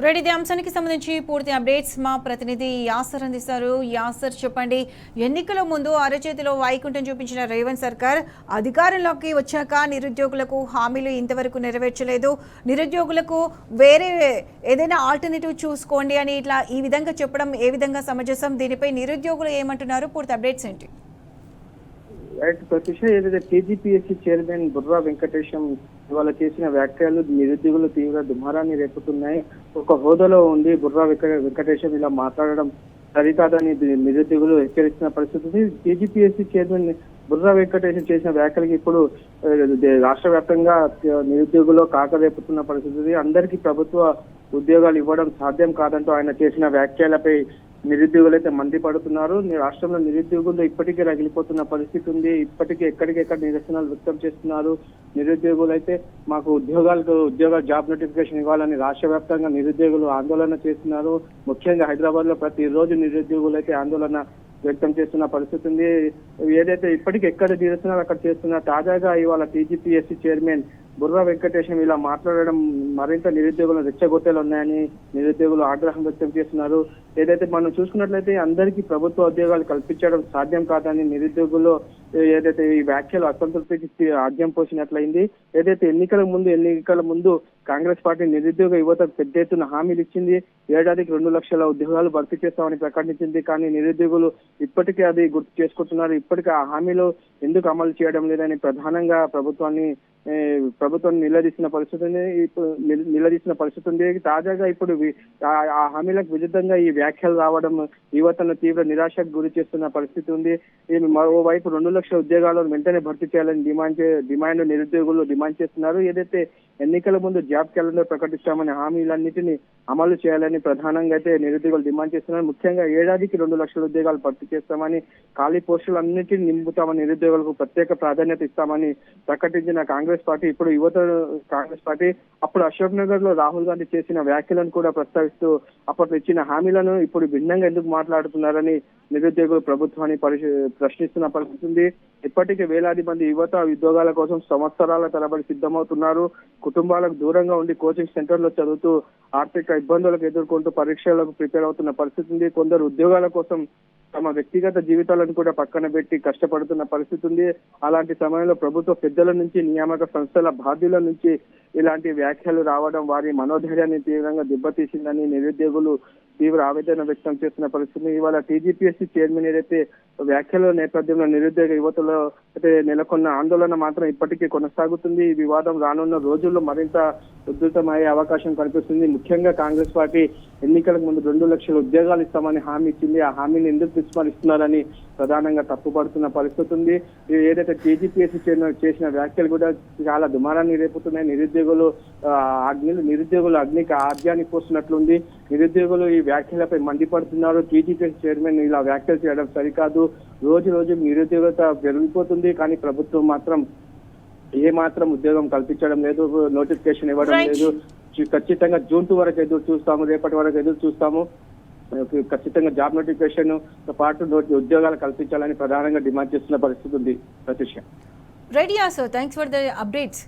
Right, ఇదే అంశానికి సంబంధించి పూర్తి అప్డేట్స్ మా ప్రతినిధి యాసర్ అందిస్తారు. యాసర్, చెప్పండి. ఎన్నికల ముందు అరచేతిలో వైకుంఠం చూపించిన రేవంత్ సర్కార్ అధికారంలోకి వచ్చాక నిరుద్యోగులకు హామీలు ఇంతవరకు నెరవేర్చలేదు. నిరుద్యోగులకు వేరే ఏదైనా ఆల్టర్నేటివ్ చూసుకోండి అని ఇట్లా ఈ విధంగా చెప్పడం ఏ విధంగా సమంజసం? దీనిపై నిరుద్యోగులు ఏమంటున్నారు? పూర్తి అప్డేట్స్ ఏంటి? రైట్ ప్రతిష, ఏదైతే టీజీపీఎస్సీ చైర్మన్ బుర్రా వెంకటేశం ఇవాళ చేసిన వ్యాఖ్యలు నిరుద్యోగులు తీవ్ర దుమారాన్ని రేపుతున్నాయి. ఒక హోదాలో ఉండి బుర్రా వెంకటేశం ఇలా మాట్లాడడం సరికాదని నిరుద్యోగులు హెచ్చరిస్తున్న పరిస్థితి. టీజీపీఎస్సీ చైర్మన్ బుర్రా వెంకటేశం చేసిన వ్యాఖ్యలకి ఇప్పుడు రాష్ట్ర వ్యాప్తంగా నిరుద్యోగులు కాకరేపుతున్న పరిస్థితి. అందరికీ ప్రభుత్వ ఉద్యోగాలు ఇవ్వడం సాధ్యం కాదంటూ ఆయన చేసిన వ్యాఖ్యలపై నిరుద్యోగులు అయితే మండిపడుతున్నారు. రాష్ట్రంలో నిరుద్యోగులు ఇప్పటికే రగిలిపోతున్న పరిస్థితి ఉంది. ఇప్పటికే ఎక్కడికెక్కడ నిరసనలు వ్యక్తం చేస్తున్నారు. నిరుద్యోగులు అయితే మాకు ఉద్యోగ జాబ్ నోటిఫికేషన్ ఇవ్వాలని రాష్ట్ర వ్యాప్తంగా నిరుద్యోగులు ఆందోళన చేస్తున్నారు. ముఖ్యంగా హైదరాబాద్ లో ప్రతిరోజు నిరుద్యోగులు అయితే ఆందోళన వ్యక్తం చేస్తున్న పరిస్థితి ఉంది. ఏదైతే ఇప్పటికి ఎక్కడ నిరసనలు అక్కడ చేస్తున్నా, తాజాగా ఇవాళ టీజీపీఎస్సీ చైర్మన్ బుర్రా వెంకటేశం ఇలా మాట్లాడడం మరింత నిరుద్యోగులను రెచ్చగొట్టేలు ఉన్నాయని నిరుద్యోగులు ఆగ్రహం వ్యక్తం చేస్తున్నారు. ఏదైతే మనం చూసుకున్నట్లయితే అందరికీ ప్రభుత్వ ఉద్యోగాలు కల్పించడం సాధ్యం కాదని నిరుద్యోగులు ఏదైతే ఈ వ్యాఖ్యలు అసంతృప్తికి ఆద్యం పోసినట్లయింది. ఏదైతే ఎన్నికల ముందు కాంగ్రెస్ పార్టీ నిరుద్యోగ యువతకు పెద్ద ఎత్తున హామీలు ఇచ్చింది. ఏడాదికి 2 లక్షల ఉద్యోగాలు భర్తీ చేస్తామని ప్రకటించింది. కానీ నిరుద్యోగులు ఇప్పటికే అది గుర్తు చేసుకుంటున్నారు. ఇప్పటికీ ఆ హామీలు ఎందుకు అమలు చేయడం లేదని ప్రధానంగా ప్రభుత్వాన్ని నిలదీసిన పరిస్థితి ఉంది. తాజాగా ఇప్పుడు ఆ హామీలకు విరుద్ధంగా ఈ వ్యాఖ్యలు రావడం యువతను తీవ్ర నిరాశకు గురి చేస్తున్న పరిస్థితి ఉంది. మరోవైపు 2 లక్షల ఉద్యోగాలను వెంటనే భర్తీ చేయాలని డిమాండ్ నిరుద్యోగులు డిమాండ్ చేస్తున్నారు. ఏదైతే ఎన్నికల ముందు జాబ్ క్యాలెండర్ ప్రకటిస్తామని హామీలన్నింటినీ అమలు చేయాలని ప్రధానంగా అయితే నిరుద్యోగులు డిమాండ్ చేస్తున్నారు. ముఖ్యంగా ఏడాదికి 2 లక్షల ఉద్యోగాలు భర్తీ చేస్తామని, ఖాళీ పోస్టులన్నింటినీ నింపుతామని, నిరుద్యోగులకు ప్రత్యేక ప్రాధాన్యత ఇస్తామని ప్రకటించిన కాంగ్రెస్ పార్టీ ఇప్పుడు కాంగ్రెస్ పార్టీ అప్పుడు అశోక్ నగర్ లో రాహుల్ గాంధీ చేసిన వ్యాఖ్యలను కూడా ప్రస్తావిస్తూ అప్పట్లో ఇచ్చిన హామీలను ఇప్పుడు భిన్నంగా ఎందుకు మాట్లాడుతున్నారని నిరుద్యోగులు ప్రభుత్వాన్ని ప్రశ్నిస్తున్న పరిస్థితి ఉంది. ఇప్పటికే వేలాది మంది యువత ఉద్యోగాల కోసం సంవత్సరాల తరబడి సిద్ధమవుతున్నారు. కుటుంబాలకు దూరంగా ఉండి కోచింగ్ సెంటర్లో చదువుతూ ఆర్థిక ఇబ్బందులకు ఎదుర్కొంటూ పరీక్షలకు ప్రిపేర్ అవుతున్న పరిస్థితి ఉంది. కొందరు ఉద్యోగాల కోసం తమ వ్యక్తిగత జీవితాలను కూడా పక్కన పెట్టి కష్టపడుతున్న పరిస్థితి ఉంది. అలాంటి సమయంలో ప్రభుత్వ పెద్దల నుంచి, నియామక సంస్థల బాధ్యుల నుంచి ఇలాంటి వ్యాఖ్యలు రావడం వారి మనోధైర్యాన్ని తీవ్రంగా దెబ్బతీసిందని నిరుద్యోగులు తీవ్ర ఆవేదన వ్యక్తం చేస్తున్న పరిస్థితి. ఇవాళ టీజీపీఎస్సీ చైర్మన్ ఏదైతే వ్యాఖ్యల నేపథ్యంలో నిరుద్యోగ యువతలో అయితే నెలకొన్న ఆందోళన మాత్రం ఇప్పటికీ కొనసాగుతుంది. ఈ వివాదం రానున్న రోజుల్లో మరింత ఉధృతమయ్యే అవకాశం కనిపిస్తుంది. ముఖ్యంగా కాంగ్రెస్ పార్టీ ఎన్నికలకు ముందు 2 లక్షల ఉద్యోగాలు ఇస్తామని హామీ ఇచ్చింది. ఆ హామీని ఎందుకు విస్మరిస్తున్నారని ప్రధానంగా తప్పుపడుతున్న పరిస్థితి ఉంది. ఏదైతే టీజీపీఎస్సీ చేసిన వ్యాఖ్యలు కూడా చాలా దుమారాన్ని రేపుతున్నాయి. నిరుద్యోగులు అగ్నికి ఆర్యాన్ని పోస్తున్నట్లుంది. నిరుద్యోగులు ఈ వ్యాఖ్యలపై మండిపడుతున్నారు. టీజీపీఎస్సీ చైర్మన్ ఇలా వ్యాఖ్యలు చేయడం సరికాదు. రోజు నిరుద్యోగత పెరిగిపోతుంది. కానీ ప్రభుత్వం మాత్రం మాత్రం ఉద్యోగం కల్పించడం లేదు, నోటిఫికేషన్ ఇవ్వడం లేదు. ఖచ్చితంగా జూన్ 2 వరకు ఎదురు చూస్తాము, రేపటి వరకు ఎదురు చూస్తాము. ఖచ్చితంగా జాబ్ నోటిఫికేషన్ తో పాటు ఉద్యోగాలు కల్పించాలని ప్రధానంగా డిమాండ్ చేస్తున్న పరిస్థితి ఉంది. ప్రతిష్ట. Right, thanks for the updates.